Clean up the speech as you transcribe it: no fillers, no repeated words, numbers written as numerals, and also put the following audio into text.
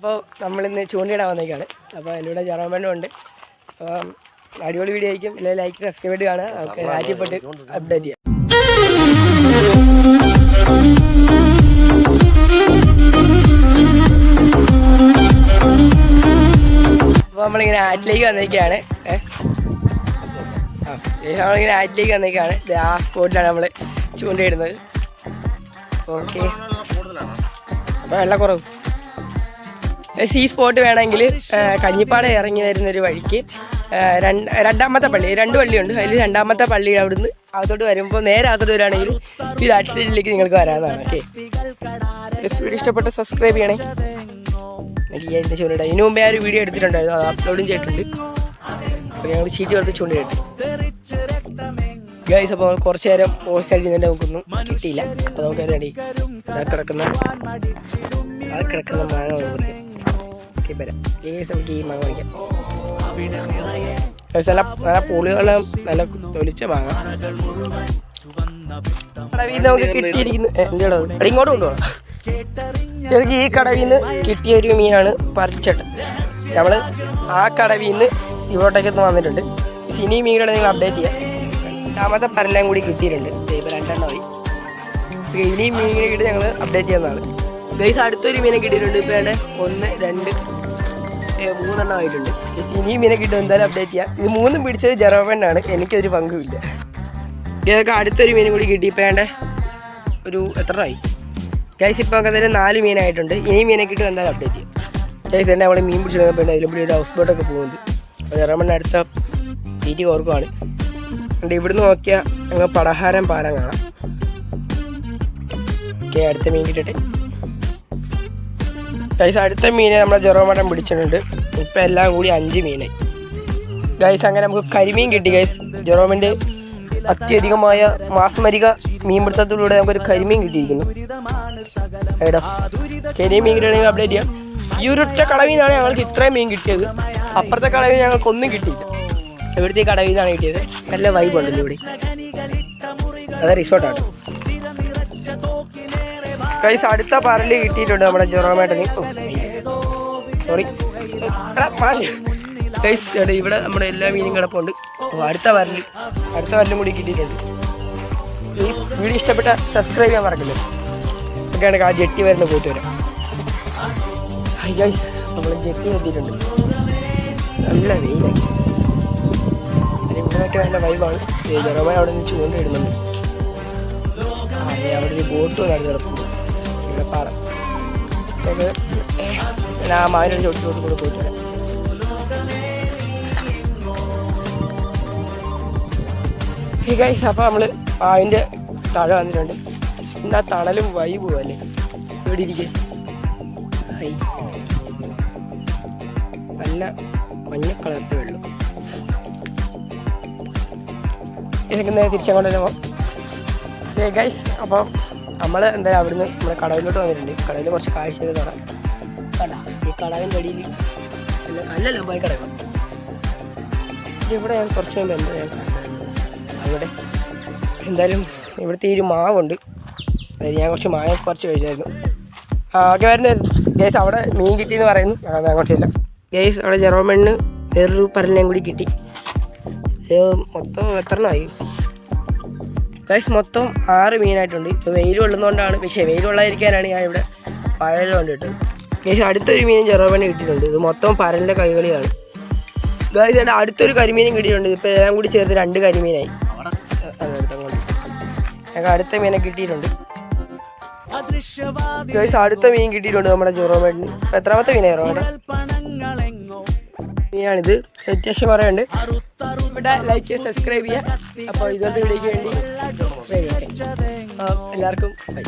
അപ്പോൾ നമ്മളിന്ന് ചൂണ്ടയിടാൻ വന്നേക്കാണ്. അപ്പോൾ അതിൻ്റെ കൂടെ ജെറോമണ്ണും ഉണ്ട്. അപ്പം അടിപൊളി വീഡിയോ ആയിരിക്കും. അല്ലെങ്കിൽ ലൈക്ക് സബ്സ്ക്രൈബ് കാണുക. നമുക്ക് ആറ്റിപ്പെട്ട് അപ്ഡേറ്റ് ചെയ്യാം. അപ്പോൾ നമ്മളിങ്ങനെ ആറ്റിലേക്ക് വന്നേക്കാണ്. നമ്മളിങ്ങനെ ആറ്റിലേക്ക് വന്നേക്കാണ്. ആ സ്പോട്ടിലാണ് നമ്മൾ ചൂണ്ടയിടുന്നത്. ഓക്കെ, അപ്പോൾ വെള്ളം കുറവ്. ഈ സ്പോട്ട് വേണമെങ്കിൽ കഞ്ഞിപ്പാട ഇറങ്ങി വരുന്നൊരു വഴിക്ക് രണ്ടാമത്തെ പള്ളി, 2 പള്ളിയുണ്ട്. അതിൽ രണ്ടാമത്തെ പള്ളി അവിടുന്ന് അകത്തോട്ട് വരുമ്പോൾ നേരെ അകത്തോട്ട് വരികയാണെങ്കിൽ ഈ രാറ്റ് സൈഡിലേക്ക് നിങ്ങൾക്ക് വരാവുന്നതാണ്. ഓക്കെ, വീഡിയോ ഇഷ്ടപ്പെട്ട സബ്സ്ക്രൈബ് ചെയ്യണേ. എനിക്ക് ഈ അതിൻ്റെ ചൂണ്ടിടാം. ഇതിനു മുമ്പേ ആ ഒരു വീഡിയോ എടുത്തിട്ടുണ്ടായിരുന്നു, അത് അപ്ലോഡും ചെയ്തിട്ടുണ്ട്. അപ്പോൾ ഞങ്ങൾ ചീറ്റ് കൊടുത്ത് ചൂണ്ടിയിട്ട് ഗൈസ്. അപ്പോൾ കുറച്ച് നേരം പോസ്റ്റ് അടിക്കുന്നതിൻ്റെ നമുക്കൊന്നും കിട്ടിയില്ല. അപ്പോൾ നമുക്ക് റെഡി കിടക്കുന്ന മാങ്ങ വരാം. നമുക്ക് ഈ മാങ്ങ വയ്ക്കാം. നല്ല പുളികളും നല്ല തൊലിച്ച മാങ്ങ കടവിൽ നിന്ന് നമുക്ക് കിട്ടിയിരിക്കുന്നു. ഇങ്ങോട്ട് കൊണ്ടുപോകാം. എനിക്ക് ഈ കടവിൽ നിന്ന് കിട്ടിയൊരു മീനാണ് പറിച്ചട്ട്. നമ്മൾ ആ കടവിൽ നിന്ന് ഇങ്ങോട്ടേക്ക് വന്നിട്ടുണ്ട്. ഇനി മീനുകളെ നിങ്ങൾ അപ്ഡേറ്റ് ചെയ്യാം. രണ്ടാമത്തെ പരലും കൂടി കിട്ടിയിട്ടുണ്ട്. ഇപ്പോൾ 2 എണ്ണമായി. ഇനിയും മീനിനെ കിട്ടി ഞങ്ങൾ അപ്ഡേറ്റ് ചെയ്യുന്നതാണ്. ഗൈസ് അടുത്തൊരു മീനെ കിട്ടിയിട്ടുണ്ട്. ഇപ്പോൾ 1 2 3 എണ്ണം ആയിട്ടുണ്ട്. ഇനിയും മീനെ കിട്ടും. എന്തായാലും അപ്ഡേറ്റ് ചെയ്യാം. ഇത് 3 പിടിച്ചത് ജെറോമണ്ണാണ്. എനിക്കൊരു പങ്കുമില്ല. ഇതൊക്കെ അടുത്തൊരു മീനും കൂടി കിട്ടി. ഇപ്പോൾ ഒരു എത്ര ആയി ഗൈസ്? ഇപ്പോൾ നമുക്ക് എന്തായാലും 4 മീനായിട്ടുണ്ട്. ഇനി മീനെ കിട്ടും. എന്തായാലും അപ്ഡേറ്റ് ചെയ്യാം. ഗൈസ് തന്നെ അവിടെ മീൻ പിടിച്ചിട്ട് അതിലൂടെ ഒരു ഹൗസ് ബോട്ടൊക്കെ പോകുന്നുണ്ട്. അപ്പോൾ ജെറോമണ്ണ അടുത്ത തീറ്റി ഓർക്കുവാണ്. അതുകൊണ്ട് ഇവിടുന്ന് നോക്കിയാൽ ഞങ്ങൾ പടഹാരം പാരം കാണാം. ഓക്കെ, അടുത്ത മീൻ കിട്ടട്ടെ. ഗൈസ് അടുത്ത മീനെ നമ്മളെ ജെറോമണ്ണൻ പിടിച്ചിട്ടുണ്ട്. ഇപ്പം എല്ലാം കൂടി 5 മീനായി ഗൈസ്. അങ്ങനെ നമുക്ക് കരിമീൻ കിട്ടി ഗൈസ്. ജെറോമൻ്റെ അത്യധികമായ മാസ്മരിക മീൻപിടുത്തത്തിലൂടെ നമുക്കൊരു കരിമീൻ കിട്ടിയിരിക്കുന്നു. എടാ കരിമീൻ കിട്ടുകയാണെങ്കിൽ അപ്ഡേറ്റ് ചെയ്യാം. ഈ ഒരൊറ്റ കടവിനാണ് ഞങ്ങൾക്ക് ഇത്രയും മീൻ കിട്ടിയത്. അപ്പുറത്തെ കടവിൽ ഞങ്ങൾക്കൊന്നും കിട്ടിയില്ല. ഇവിടുത്തെ ഈ കടവിൽ നിന്നാണ് കിട്ടിയത്. നല്ല വൈബ് ഉണ്ടല്ലോ ഇവിടെ. അത് റിസോർട്ടാണ് ഗൈസ്. അടുത്ത പരല് കിട്ടിയിട്ടുണ്ട് നമ്മുടെ ജെറോമേട്ടന്. Sorry guys. ഇവിടെ നമ്മുടെ എല്ലാ മീനും കിടപ്പുണ്ട്. അടുത്ത പരലും കൂടി കിട്ടിയിട്ടുണ്ട്. ഈ വീഡിയോ ഇഷ്ടപ്പെട്ട സബ്സ്ക്രൈബ് ചെയ്യാൻ മറക്കില്ല. ഒക്കെയാണ് ആ ജെട്ടി വരുന്ന പോയിട്ട് വരാം. ഗൈസ് നമ്മൾ ജെട്ടി എത്തിയിട്ടുണ്ട്. നല്ല വെയിലായി. ഇവിടെയൊക്കെ നല്ല വൈബാണ്. ജെറോമൻ അവിടെ നിന്ന് ചൂണ്ടിടുന്നുണ്ട്. അവിടെ ഒരു ബോട്ട് നടന്ന് കിടപ്പുണ്ട്. ഇവിടെ പാറ ആ മാവിനൊരു ചോട്ടിലോട്ട് കൂടെ പോയിട്ട് വരാം. ഗൈസ് അപ്പോൾ നമ്മൾ അതിൻ്റെ താഴെ വന്നിട്ടുണ്ട്. ഇന്ന് ആ തണലും വൈബും അല്ലേ ഇവിടെ ഇരിക്കുക. നല്ല മഞ്ഞ കളറിൻ്റെ വെള്ളം. ഇതൊക്കെ നേരെ തിരിച്ചങ്ങോട്ട് തന്നെ പോകാം. ഗൈസ് അപ്പോൾ നമ്മൾ എന്തായാലും അവിടുന്ന് നമ്മുടെ കടവിലോട്ട് വന്നിട്ടുണ്ട്. കടവിൽ കുറച്ച് കാഴ്ചകൾ കാണാം. കടാ ഈ കടവിൻ്റെ അടിയിൽ നല്ല പോയി കിടക്കണം. ഇവിടെ ഞാൻ കുറച്ച് മുമ്പ് എന്താ ഞാൻ കാണുന്നത് അവിടെ എന്തായാലും ഇവിടുത്തെ ഈ ഒരു മാവുണ്ട്. അതായത് ഞാൻ കുറച്ച് മാങ്ങ കുറച്ച് കഴിച്ചായിരുന്നു. ഓക്കെ വരുന്നത് ഗൈസ്. അവിടെ മീൻ കിട്ടിയെന്ന് പറയുന്നു. അത് അങ്ങോട്ടില്ല ഗൈസ്. അവിടെ ജെറോമണ്ണ് വേറൊരു പരലിനെയും കൂടി കിട്ടി. മൊത്തം എത്ര എണ്ണമായി ഗൈസ്? മൊത്തം 6 മീനായിട്ടുണ്ട്. ഇപ്പോൾ വെയിൽ കൊള്ളുന്നതുകൊണ്ടാണ്. പക്ഷേ വെയിൽ കൊള്ളാതിരിക്കാനാണ് ഞാൻ ഇവിടെ പഴലും കൊണ്ടിട്ടത് ഗൈസ്. അടുത്തൊരു മീനും ജെറോമണ്ണ് കിട്ടിയിട്ടുണ്ട്. ഇത് മൊത്തം പരലിൻ്റെ കൈകളിയാണ് ഗൈസ്. അടുത്തൊരു കരിമീനും കിട്ടിയിട്ടുണ്ട്. ഇപ്പോൾ എല്ലാം കൂടി ചേർത്ത് 2 കരിമീനായി. ഞങ്ങൾക്ക് അടുത്ത മീനെ കിട്ടിയിട്ടുണ്ട് ഗൈസ്. അടുത്ത മീൻ കിട്ടിയിട്ടുണ്ട് നമ്മുടെ ജെറോമണ്ണിന്. എത്രാമത്തെ മീനാണ് ജെറോമണ്ണ? മീനാണിത്. അത്യാവശ്യം കുറേയുണ്ട്. ഇവിടെ ലൈക്ക് ചെയ്യുക, സബ്സ്ക്രൈബ് ചെയ്യുക. അപ്പോൾ ഇതുപോലത്തെ വീഡിയോയ്ക്ക് വേണ്ടി എല്ലാവർക്കും ബൈ.